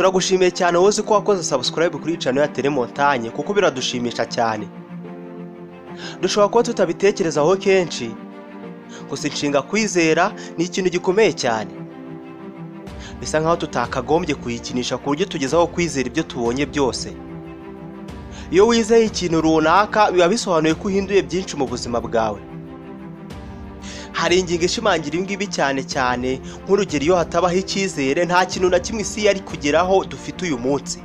turagushimiye cyane wowe ko wakoze subscribe kuri channel ya Telemontagne kuko biradushimisha cyane. Dushobora kuba tutabitekerezaho kenshi, gusa inshinga kwizera ni ikintu gikomeye cyane. Bisa nkaho tutakagombye kuyikinisha ku buryo tugezaho kwizera ibyo tubonye byose. Iyo wizeye ikintu runaka biba bisobanuye ko uhinduye byinshi mu buzima bwawe. Hari ingingo ishimangira ingibi cyane cyane nk'urugero iyo hatabaho icyizere nta kintu na kimwe isi yari kugeraho dufite uyu munsi.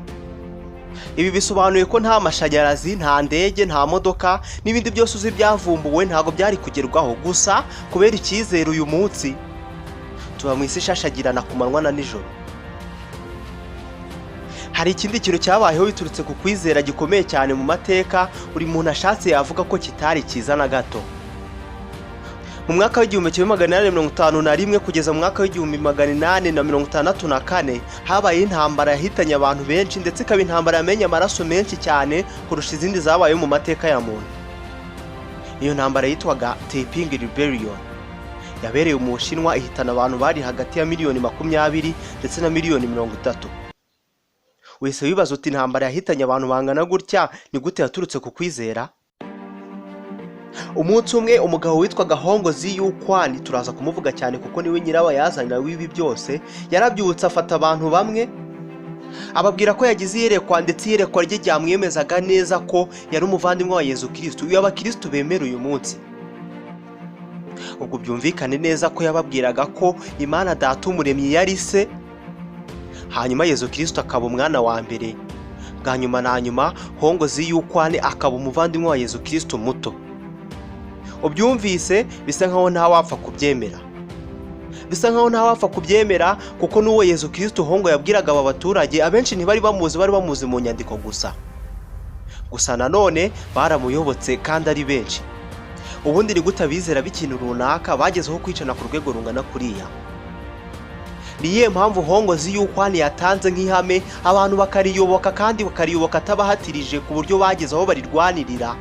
Ibi bisobanuye ko nta mashanyarazi, nta ndege, nta modoka n'ibindi byose uzi byavumbuwe ntago byari kugerwaho, gusa kubera icyizere uyu munsi tuba mu isi ishashagirana ku manywa na nijoro. Hari ikindi kintu cyabayeho biturutse ku kwizera gikomeye cyane mu mateka buri muntu ashatse yavuga ko kitari cyiza na gato. Mu mwaka w'igihumbi kimwe magana inani mirongo itanu na rimwe kugeza mu mwaka w'igihumbi magana inani na mirongo itandatu na kane habaye intambara yahitanye abantu benshi, ndetse ikaba intambara yamenye amaraso menshi cyane kurusha izindi zabaye mu mateka ya muntu. Iyo ntambara yitwaga Taiping Rebellion yabereye mu Bushinwa, ihitana abantu bari hagati ya miliyoni 20 ndetse na miliyoni 30. Wese wibaza uti intambara yahitanye abantu bangana gutya ni gute yaturutse ku kwizera? Umunsi umwe umugabo witwaga Kwani, turaza kumuvuga cyane kuko niwe nyirabayazana w'ibi byose, yarabyutse afata abantu bamwe ababwira ko yagize iyerekwa, ndetse iyerekwa rye ryamwemezaga neza ko yari umuvandimwe wa Yesu Kristo, uyu abakristo bemera uyu munsi. Ubwo byumvikane neza ko yababwiraga ko Imana Data umuremyi yari se, hanyuma Yesu Kristo akaba umwana wa mbere, bwa nyuma na nyuma Kwani akaba umuvandimwe wa Yesu Kristo muto. Ubyumvise bisa nkaho nta wapfa kubyemera, kuko n'uwo Yesu Kristo yabwiraga aba baturage abenshi ntibari bamuzi mu nyandiko gusa nanone baramuyobotse kandi ari benshi. Ubundi ni gute abizera b'ikintu runaka bagezeho kwicana ku rwego rungana kuriya? Niye mpamvu Kwani yatanze nk'ihame abantu bakariyoboka, kandi bakariyoboka atabahatirije ku buryo bagezeho barirwanirira.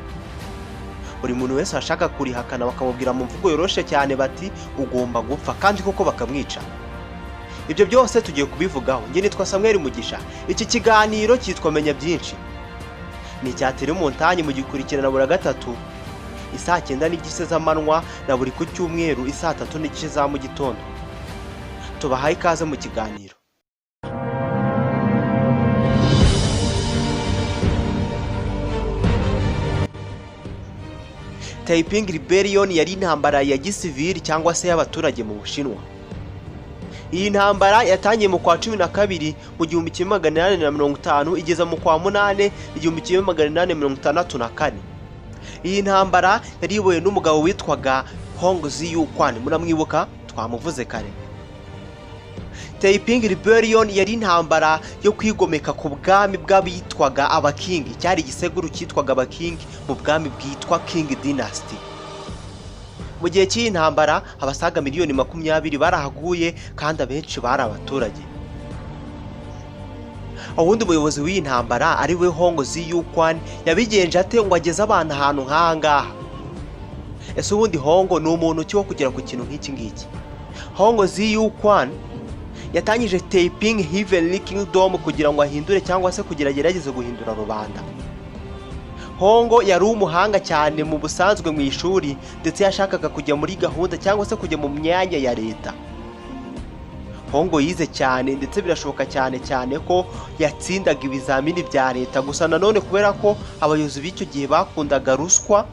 Buri muntu wese ashaka kurihakana bakamubwira mu mvugo yoroshe cyane bati ugomba gupfa, kandi koko bakamwica. Ibyo byose tugiye kubivugaho. Njye nitwa Samuel Mugisha. Iki kiganiro cyitwa Menya Byinshi, ni cya Telemontagne mu Dukurikirane buri gatatu isaa 9:30 z'amanywa na buri ku cyumweru isaa 3:30 za mu gitondo. Tubahaye ikaze mu kiganiro. Taiping Rebellion yari intambara ya gisivili cyangwa se y'abaturage mu Bushinwa. Iyi ntambara yatangiye mu kwa 12 mu 1850 igeza mu kwa 8 1864. Iyi ntambara yariyobowe n'umugabo witwaga Kwani, muramwibuka twamuvuze kare. Taiping Rebellion yari intambara yo kwigomeka ku bwami bw'abitwaga abakingi, cyari igiseguru cyitwaga abakingi mu bwami bwitwa King Dynasty. Mu gihe cy'iyi ntambara abasaga miliyoni 20 barahaguye, kandi abenshi bari abaturage. Ubundi umuyobozi w'iyi ntambara ari we Kwani yabigenje ate ngo ageze abantu ahantu nk'ahangaha? Ese ubundi ni umuntu cyo kugera ku kintu nk'iki ngiki? Kwani yatangije Taiping Heavenly Kingdom kugira ngo ahindure cyangwa se kugira agerageze guhindura rubanda. Yari umuhanga cyane mu busanzwe mu ishuri, ndetse yashakaga kujya muri gahunda cyangwa se kujya mu myanya ya leta. Yize cyane, ndetse birashoboka cyane ko yatsindaga ibizamini bya leta, gusa nanone kubera ko abayobozi b'icyo gihe bakundaga ruswa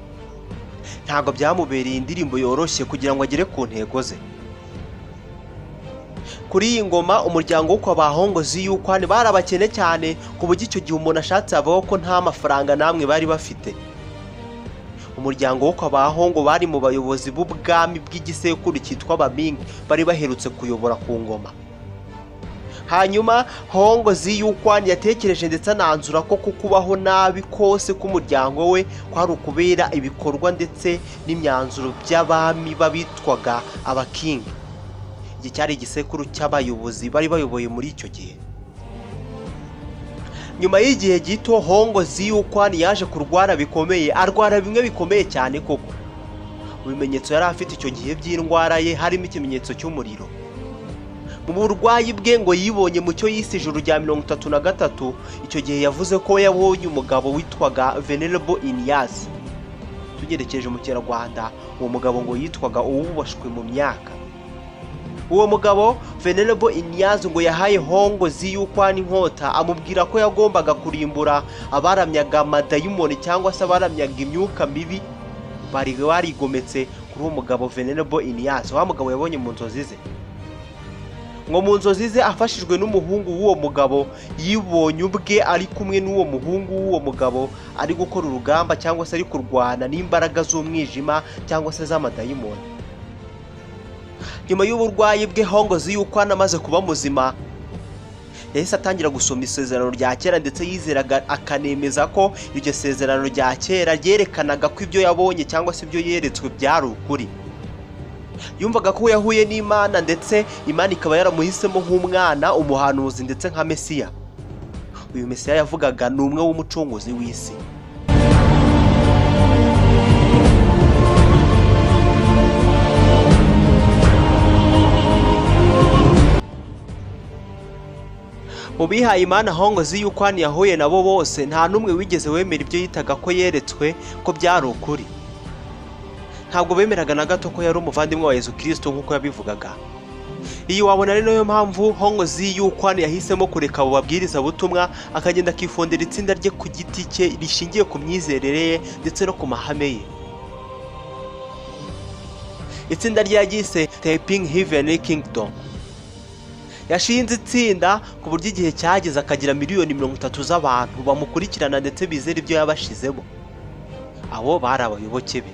ntabwo byamubereye indirimbo yoroshye kugira ngo agere ku ntego ze. Kuri iyi ngoma umuryango wo kwa Kwani barabakene cyane ku buryo icyo gihe umuntu ashatse avuga ko nta mafaranga namwe bari bafite. Umuryango wo kwa bari mu bayobozi b'ubwami bw'igisekuru cyitwa Ming, bari baherutse kuyobora ku ngoma. Hanyuma Kwani yatekereje ndetse ananzura ko kukubaho nabi kose k'umuryango we kwari ukubera ibikorwa ndetse n'imyanzuro by'abami babitwaga abakingi. Iki cyari igisekuru cy'abayobozi bari bayoboye muri icyo gihe. Nyuma y'igihe gito Kwani yaje kurwara bikomeye, arwara bimwe bikomeye cyane koko. Ibimenyetso yari afite icyo gihe by'indwara ye harimo ikimenyetso cy'umuriro. mu burwayi bwe ngo yibonye mu cyo yise ijuru rya 33. Icyo gihe yavuze ko yabonye umugabo witwaga Venerable Inyas. Tugerekeje mu Kinyarwanda, uwo mugabo ngo yitwaga uwubashwe mu myaka. Uwo mugabo Venerable Inyas ngo yahaye hongo ziyukwana inkota, amubwira ko yagombaga kurimbura abaramyaga amadayimoni cyangwa se abaramyaga imyuka mibi bari barigometse kuri uwo mugabo Venerable Inyas. Wa mugabo yabonye mu nzozi ze, ngo mu nzozi ze afashijwe n'umuhungu w'uwo mugabo yibonye ubwe ari kumwe n'uwo muhungu w'uwo mugabo ari gukora urugamba cyangwa se ari kurwana n'imbaraga z'umwijima cyangwa se z'amadayimoni. Nyuma y'uburwayi bwe hongo ziyukwana amaze kuba muzima, yahise atangira gusoma isezerano rya kera ndetse yizeraga akanemeza ko iryo sezerano rya kera ryerekanaga ko ibyo yabonye cyangwa se ibyo yeretswe byari ukuri. Yumvaga ko yahuye n'Imana ndetse Imana ikaba yaramuhisemo nk'umwana, umuhanuzi ndetse nka Mesiya. Uyu Mesiya yavugaga ni umwe w'umucunguzi w'isi. Mu bihaye Imana hongo ziyukwana yahuye nabo bose, nta n'umwe wigeze wemera ibyo yitaga ko yeretswe ko byari ukuri. Ntabwo bemeraga na gato ko yari umuvandimwe wa Yesu Kristo nk'uko yabivugaga. Iyi wabona ari nayo mpamvu hongo ziyukwana yahisemo kureka abo babwiriza butumwa, akagenda akifondera itsinda rye ku giti cye rishingiye ku myizerere ye ndetse no ku mahame ye. Itsinda rye yagise Taping Heavenly Kingdom. Yashinze itsinda ku buryo igihe cyageze akagira miliyoni 30 z'abantu bamukurikirana ndetse bizera ibyo yabashizemo. Abo bari abayoboke be.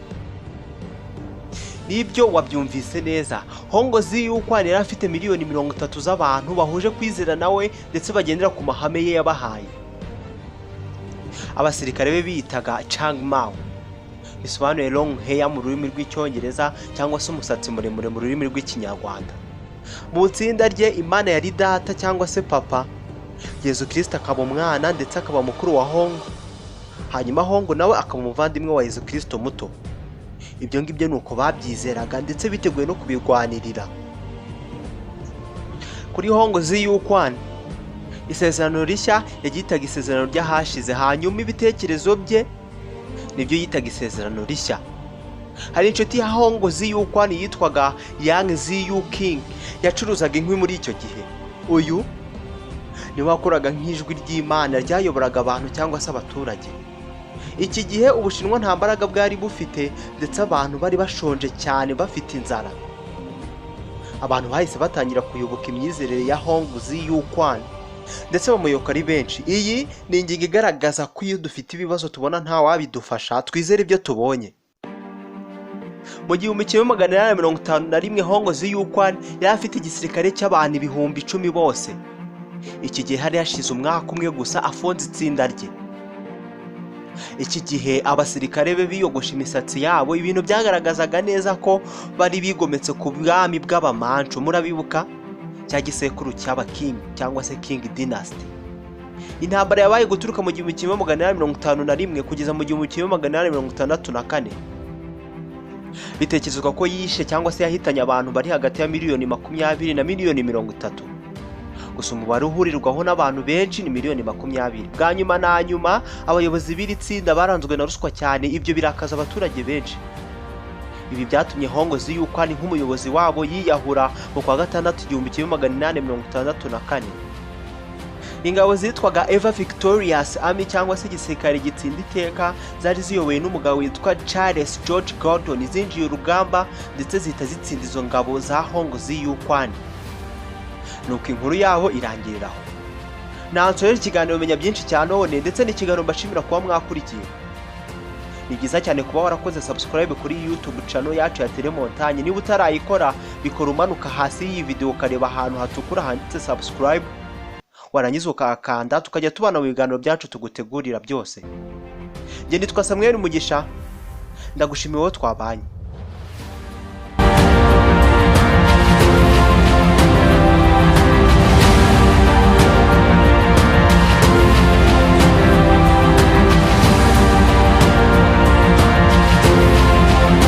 Nibyo wabyumvise neza, hongo ziyukwana yari afite miliyoni 30 z'abantu bahuje kwizera nawe ndetse bagendera ku mahame ye yabahaye. Abasirikare be bitaga Changmao, bisobanuye long hair mu rurimi rw'Icyongereza cyangwa se umusatsi muremure mu rurimi rw'Ikinyarwanda. Mu itsinda rye Imana yari data cyangwa se papa, Yesu Kristo akaba umwana ndetse akaba mukuru wa hongo, hanyuma hongo nawe akaba umuvandimwe wa Yesu Kristo muto. Ibyo ngibyo nuko babyizeraga ndetse biteguye no kubirwanirira. Kuri hongo ziyukwana, isezerano rishya yagitaga isezerano ry'ahashize, hanyuma ibitekerezo bye nibyo yitaga isezerano rishya. Hari inshuti ya hongo ziyukwana yitwaga Yang Ziyu King, yacuruzaga inkwi muri icyo gihe. Uyu niwe wakoraga nk'ijwi ry'Imana ryayoboraga abantu cyangwa se abaturage. Iki gihe Ubushinwa nta mbaraga bwari bufite ndetse abantu bari bashonje cyane bafite inzara. Abantu bahise batangira kuyoboka imyizerere ya hongo ziyukwana ndetse bamuyoboka ari benshi. Iyi ni ingingo igaragaza ko iyo dufite ibibazo tubona nta wabidufasha, twizere ibyo tubonye. Mu 1851 hongo ziyukwana yari afite igisirikare cy'abantu ibihumbi 10 bose. Iki gihe hari hashize umwaka umwe gusa afonze itsinda rye. Iki gihe abasirikare be biyogosha imisatsi yabo, ibintu byagaragazaga neza ko bari bigometse ku bwami bw'abamancu. Murabibuka cya gisekuru cy'aba king cyangwa se king dynasty. Intambara yabaye guturuka mu 1851 kugeza mu 1864. Bitekerezwa ko yishe cyangwa se yahitanye abantu bari hagati ya miliyoni 20 na miliyoni 30. Gusa umubare uhurirwaho n'abantu benshi ni miliyoni 20. Bwa nyuma na nyuma abayobozi b'iri tsinda baranzwe na ruswa cyane, ibyo birakaza abaturage benshi. Ibi byatumye hongo ziyukwana nk'umuyobozi wabo yiyahura mu kwa gatandatu 1864. Ingabo zitwaga Ever Victorious Army cyangwa se igisirikare gitsinda iteka zari ziyobowe n'umugabo witwa Charles George Gordon, zinjiye urugamba ndetse zihita zitsinda izo ngabo za hongo ziyukwana. Nuko inkuru yabo irangiriraho. Nansohera ikiganiro umenya byinshi cyane none ndetse n'ikiganiro mbashimira kuba mwakurikiye. Ni byiza cyane kuba warakoze subscribe kuri YouTube channel yacu ya Telemontagne. Niba utarayikora bikora umanuka hasi y'iyi video ukareba ahantu hatukura handitse subscribe, warangiza ukakanda tukajya tubana mu biganiro byacu tugutegurira byose. Nge nitwa Samuel Mugisha, ndagushimiye wowe twabanye.